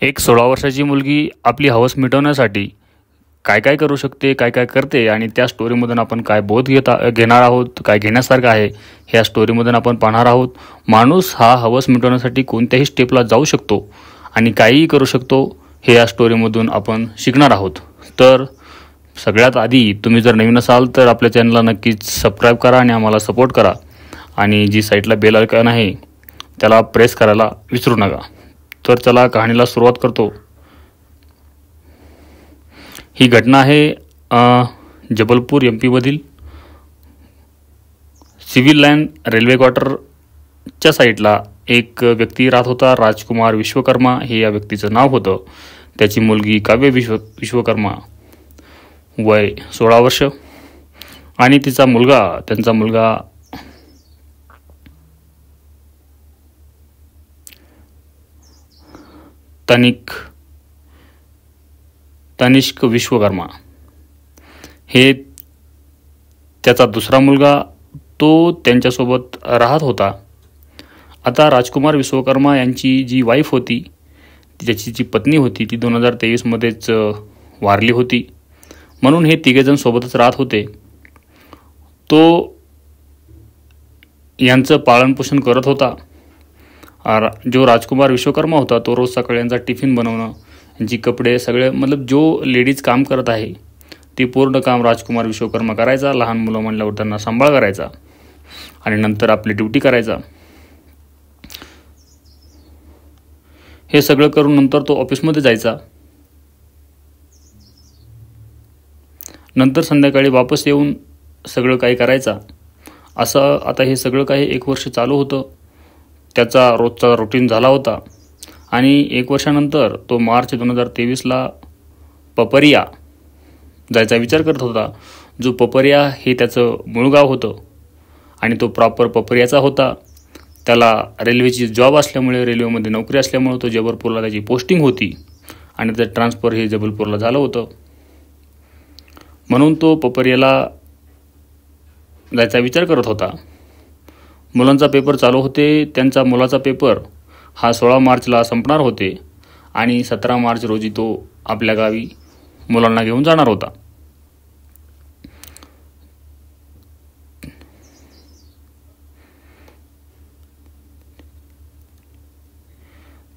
एक 16 वर्षाची मुलगी आपली हवस मिटवण्यासाठी काय काय करू शकते, काय काय करते आणि त्या स्टोरीमधून आपण काय बोध घेणार आहोत, काय घेण्यासारखं आहे ह्या स्टोरीमधून आपण पाहणार आहोत. माणूस हा हवस मिटवण्यासाठी कोणत्याही स्टेपला जाऊ शकतो आणि काहीही करू शकतो हे या स्टोरीमधून आपण शिकणार आहोत. तर सगळ्यात आधी तुम्ही जर नवीन असाल तर आपल्या चॅनलला नक्कीच सबस्क्राईब करा आणि आम्हाला सपोर्ट करा आणि जी साईडला बेल आयकॉन आहे त्याला प्रेस करायला विसरू नका. तर चला कहाणीला सुरुवात करतो. ही घटना आहे जबलपूर MP मधील सिव्हिल लाईन रेल्वे क्वार्टरच्या साईडला एक व्यक्ती राहत होता. राजकुमार विश्वकर्मा हे या व्यक्तीचं नाव होतं. त्याची मुलगी काव्य विश्वकर्मा, वय 16 वर्ष आणि त्यांचा मुलगा तनिष्क विश्वकर्मा हे त्याचा दुसरा मुलगा, तो त्यांच्यासोबत राहत होता. आता राजकुमार विश्वकर्मा यांची जी वाईफ होती, त्याची जी पत्नी होती ती 2023मध्येच वारली होती. म्हणून हे तिघेजण सोबतच राहत होते. तो यांचं पालनपोषण करत होता. जो राजकुमार विश्वकर्मा होता तो रोज सकाळी यांचा टिफिन बनवणं, यांची कपडे सगळे जो लेडीज काम करत आहे ते पूर्ण काम राजकुमार विश्वकर्मा करायचा. लहान मुलं म्हणल्यावर त्यांना सांभाळ करायचा आणि नंतर आपली ड्युटी करायचा. हे सगळं करून नंतर तो ऑफिसमध्ये जायचा. नंतर संध्याकाळी वापस येऊन सगळं काही करायचा. असं आता हे सगळं काही 1 वर्ष चालू होतं. त्याचा रोजचा रुटीन झाला होता आणि 1 वर्षानंतर तो मार्च 2023ला पपरिया जायचा विचार करत होता. जो पपरिया हे त्याचं मूळ गाव होतं आणि तो प्रॉपर पपरियाचा होता. त्याला रेल्वेची जॉब असल्यामुळे, रेल्वेमध्ये नोकरी असल्यामुळे तो जबलपूरला त्याची पोस्टिंग होती आणि त्याचं ट्रान्सफर हे जबलपूरला झालं होतं. म्हणून तो पपरियाला जायचा विचार करत होता. मुलांचा पेपर चालू होते. त्यांचा मुलाचा पेपर हा 16 मार्चला संपणार होते आणि 17 मार्च रोजी तो आपल्या गावी मुलांना घेऊन जाणार होता.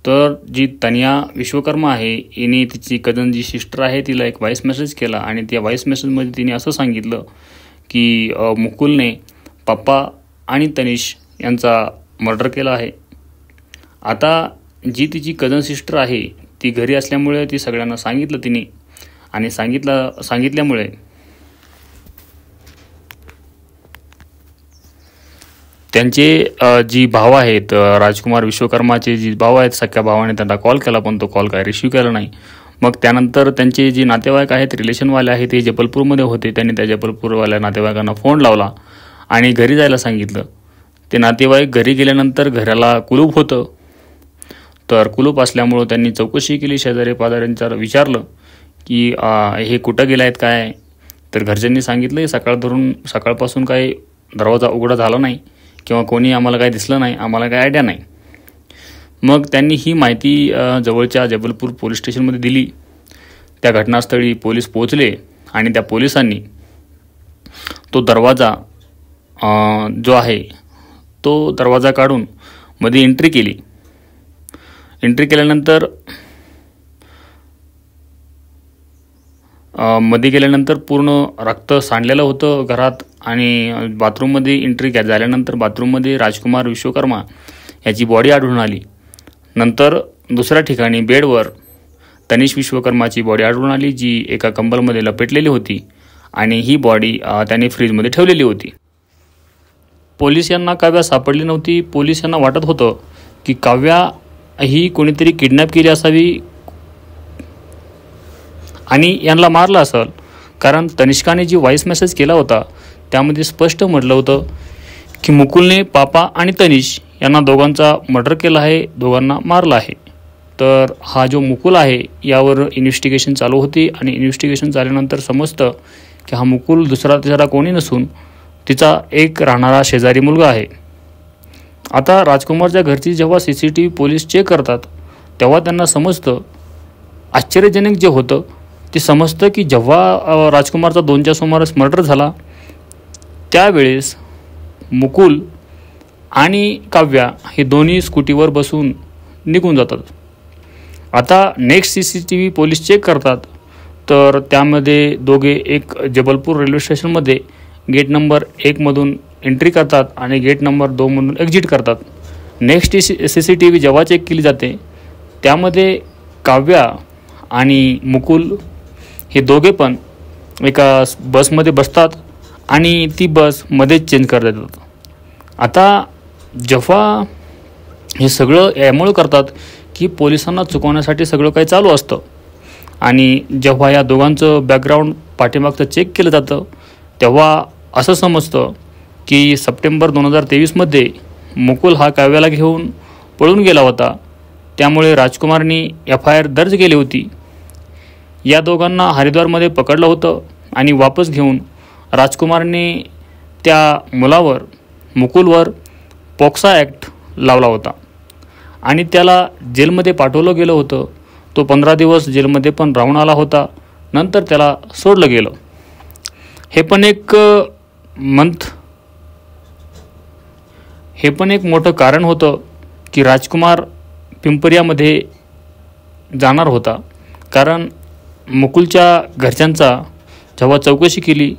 तर जी तनिया विश्वकर्मा आहे हिने तिची कझन जी सिस्टर आहे तिला एक व्हॉइस मेसेज केला आणि त्या व्हॉइस मेसेजमध्ये तिने असं सांगितलं की मुकुलने पप्पा आणि तनिष यांचा मर्डर केला आहे. आता जी तिची कझन सिस्टर आहे ती घरी असल्यामुळे ती सगळ्यांना सांगितलं तिने आणि सांगितल्यामुळे त्यांचे जी भाव आहेत, राजकुमार विश्वकर्माचे जी भाव आहेत, सख्या भावाने त्यांना कॉल केला पण तो कॉल काय रिसीव्ह केला नाही. मग त्यानंतर त्यांचे जे नातेवाईक आहेत, रिलेशनवाले आहेत, ते जबलपूरमध्ये होते. त्यांनी त्या जबलपूरवाल्या नातेवाईकांना फोन लावला आणि घरी जायला सांगितलं. ते नातेवाईक घरी गेल्यानंतर घराला कुलूप होतं. तर कुलूप असल्यामुळं त्यांनी चौकशी केली. शेजारी पाजाऱ्यांचा विचारलं की हे कुठं गेले आहेत काय. तर घरच्यांनी सांगितलं सकाळपासून काही दरवाजा उघडा झाला नाही किंवा कोणी आम्हाला काही दिसलं नाही, आम्हाला काही आयडिया नाही. मग त्यांनी ही माहिती जवळच्या जबलपूर पोलीस स्टेशनमध्ये दिली. त्या घटनास्थळी पोलीस पोहोचले आणि त्या पोलिसांनी तो दरवाजा जो आहे तो दरवाजा काढून मध्ये एंट्री केली. एंट्री केल्यानंतर मध्ये गेल्यानंतर पूर्ण रक्त सांडलेलं होतं घरात आणि बाथरूममध्ये एंट्री झाल्यानंतर बाथरूममध्ये राजकुमार विश्वकर्मा याची बॉडी आढळून आली. नंतर दुसऱ्या ठिकाणी बेडवर तनिष विश्वकर्माची बॉडी आढळून आली, जी एका कंबलमध्ये लपेटलेली होती आणि ही बॉडी त्याने फ्रीजमध्ये ठेवलेली होती. पोलीस यांना काव्या सापडली नव्हती. पोलीस यांना वाटत होतं की काव्या ही कोणीतरी किडनॅप केली असावी आणि यांना मारलं असेल. कारण तनिष्काने जी व्हॉइस मेसेज केला होता त्यामध्ये स्पष्ट म्हटलं होतं की मुकुलने पापा आणि तनिष यांना दोघांचा मर्डर केला आहे, दोघांना मारलं आहे. तर हा जो मुकुल आहे यावर इन्व्हेस्टिगेशन चालू होती आणि इन्व्हेस्टिगेशन झाल्यानंतर समजतं की हा मुकुल दुसरा तिसरा कोणी नसून तिचा एक राहणारा शेजारी मुलगा आहे. आता राजकुमारच्या घरची जेव्हा CCTV पोलीस चेक करतात तेव्हा त्यांना समजतं आश्चर्यजनक जे होतं ते समजतं की जेव्हा राजकुमारचा 2च्या सुमारास मर्डर झाला त्यावेळेस मुकुल आणि काव्या हे दोन्ही स्कूटीवर बसून निघून जातात. आता नेक्स्ट CCTV पोलीस चेक करतात तर त्यामध्ये दोघे एक जबलपूर रेल्वे स्टेशनमध्ये गेट नंबर 1मधून एंट्री करतात आणि गेट नंबर 2मधून एक्झिट करतात. नेक्स्ट CCTV जेव्हा चेक केली जाते त्यामध्ये काव्या आणि मुकुल हे दोघे पण एका बसमध्ये बसतात आणि ती बस मध्येच चेंज करता येतात. आता जेव्हा हे सगळं यामुळे करतात की पोलिसांना चुकवण्यासाठी सगळं काही चालू असतं आणि जेव्हा या दोघांचं बॅकग्राऊंड पाठीमागचं चेक केलं जातं तेव्हा असं समजतं की सप्टेंबर 2023मध्ये मुकुल हा काव्याला घेऊन पळून गेला होता. त्यामुळे राजकुमारनी FIR दर्ज केली होती. या दोघांना हरिद्वारमध्ये पकडलं होतं आणि वापस घेऊन राजकुमारने त्या मुलावर मुकुलवर पॉक्सो ॲक्ट लावला होता आणि त्याला जेलमध्ये पाठवलं गेलं होतं. तो 15 दिवस जेलमध्ये पण राहून आला होता. नंतर त्याला सोडलं गेलं. हे पण एक मोठं कारण होतं की राजकुमार पिंपरियामध्ये जाणार होता. कारण मुकुलच्या घरच्यांचा जेव्हा चौकशी केली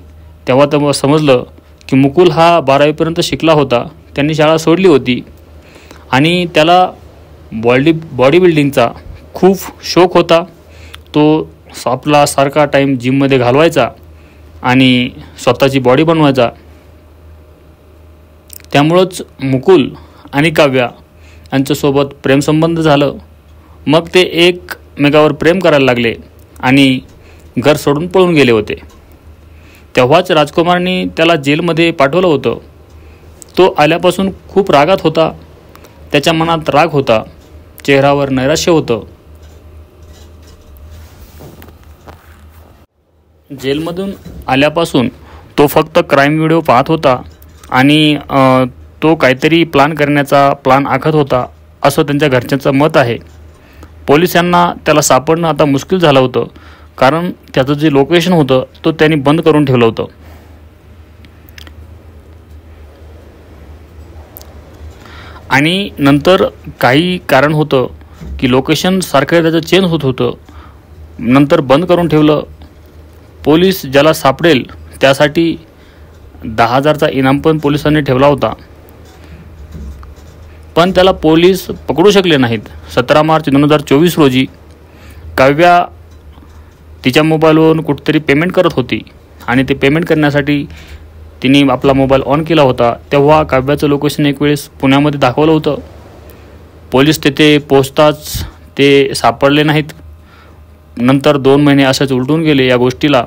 तेव्हा समजलं की मुकुल हा 12वीपर्यंत शिकला होता. त्यांनी शाळा सोडली होती आणि त्याला बॉडी बिल्डिंगचा खूप शौक होता. तो आपला सारखा टाईम जिममध्ये घालवायचा आणि स्वतःची बॉडी बनवायचा. त्यामुळंच मुकुल आणि काव्या यांच्यासोबत प्रेमसंबंध झालं. मग ते एकमेकावर प्रेम करायला लागले आणि घर सोडून पळून गेले होते. तेव्हाच राजकुमारनी त्याला जेलमध्ये पाठवलं होतं. तो आल्यापासून खूप रागात होता. त्याच्या मनात राग होता, चेहऱ्यावर नैराश्य होतं. जेलमधून आल्यापासून तो फक्त क्राईम व्हिडिओ पाहत होता आणि तो काहीतरी प्लॅन आखत होता असं त्यांच्या घरच्यांचं मत आहे. पोलिसांना त्याला सापडणं आता मुश्किल झालं होतं कारण त्याचं जे लोकेशन होतं तो त्यांनी बंद करून ठेवलं होतं. आणि नंतर काही कारण होतं की लोकेशन सारखं त्याचं चेंज होत होतं. नंतर बंद करून ठेवलं. पोलीस ज्याला सापडेल त्यासाठी 10,000चा इनाम पण पोलिसांनी ठेवला होता. पण त्याला पोलीस पकडू शकले नाहीत. 17 मार्च 2024 रोजी काव्या तिच्या मोबाईलवरून कुठेतरी पेमेंट करत होती आणि ते पेमेंट करण्यासाठी तिने आपला मोबाईल ऑन केला होता. तेव्हा काव्याचं लोकेशन एक वेळेस पुण्यामध्ये दाखवलं होतं. पोलीस तेथे पोहोचताच ते सापडले नाहीत. नंतर 2 महिने असेच उलटून गेले या गोष्टीला.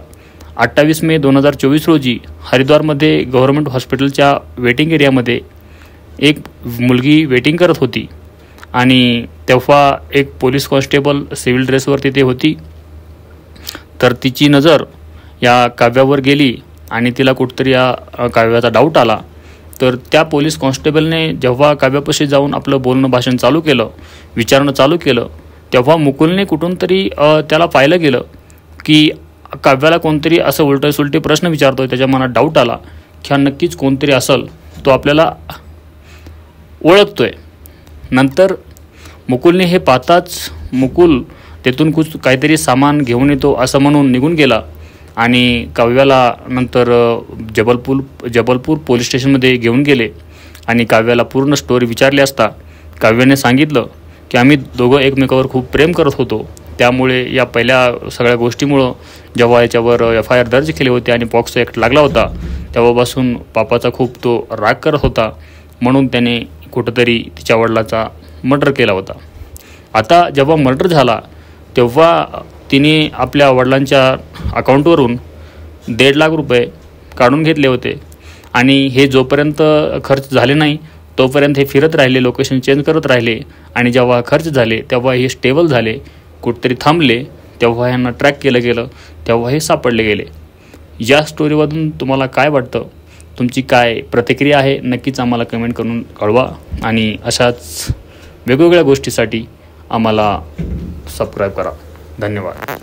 28 मे 2024 रोजी हरिद्वारमध्ये गव्हर्नमेंट हॉस्पिटलच्या वेटिंग एरियामध्ये एक मुलगी वेटिंग करत होती आणि तेव्हा एक पोलीस कॉन्स्टेबल सिव्हिल ड्रेसवर तिथे होती. तर तिची नजर या काव्यावर गेली आणि तिला कुठतरी या काव्याचा डाऊट आला. तर त्या पोलीस कॉन्स्टेबलने जेव्हा काव्यापाशी जाऊन आपलं बोलणं भाषण चालू केलं, विचारणं चालू केलं, तेव्हा मुकुलने कुठून तरी त्याला पाहिलं गेलं की काव्याला कोणतरी असं उलटे प्रश्न विचारतोय. त्याच्या मनात डाऊट आला की हा नक्कीच कोणतरी असेल, तो आपल्याला ओळखतोय. नंतर मुकुलने हे पाहताच मुकुल तेथून काहीतरी सामान घेऊन येतो असं म्हणून निघून गेला आणि काव्याला नंतर जबलपूर पोलीस स्टेशनमध्ये घेऊन गेले आणि काव्याला पूर्ण स्टोरी विचारली असता काव्याने सांगितलं की आम्ही दोघं एकमेकावर खूप प्रेम करत होतो. त्यामुळे या पहिल्या सगळ्या गोष्टीमुळं जेव्हा याच्यावर FIR दर्ज केले होते आणि पॉक्सो ॲक्ट लागला होता तेव्हापासून पापाचा खूप तो राग करत होता, म्हणून त्याने कुठंतरी तिच्या वडिलाचा मर्डर केला होता. आता जेव्हा मर्डर झाला तेव्हा तिने आपल्या वडिलांच्या अकाउंटवरून 1.5 लाख रुपये काढून घेतले होते आणि हे जोपर्यंत खर्च झाले नाही तोपर्यंत हे फिरत राहिले, लोकेशन चेंज करत राहिले आणि जेव्हा खर्च झाले तेव्हा हे स्टेबल झाले, कुठेतरी थांबले, तेव्हा यांना ट्रॅक केलं गेलं, तेव्हा हे सापडले गेले. या स्टोरीमधून तुम्हाला काय वाटतं, तुमची काय प्रतिक्रिया आहे नक्कीच आम्हाला कमेंट करून कळवा आणि अशाच वेगवेगळ्या गोष्टीसाठी आम्हाला सबस्क्राईब करा. धन्यवाद.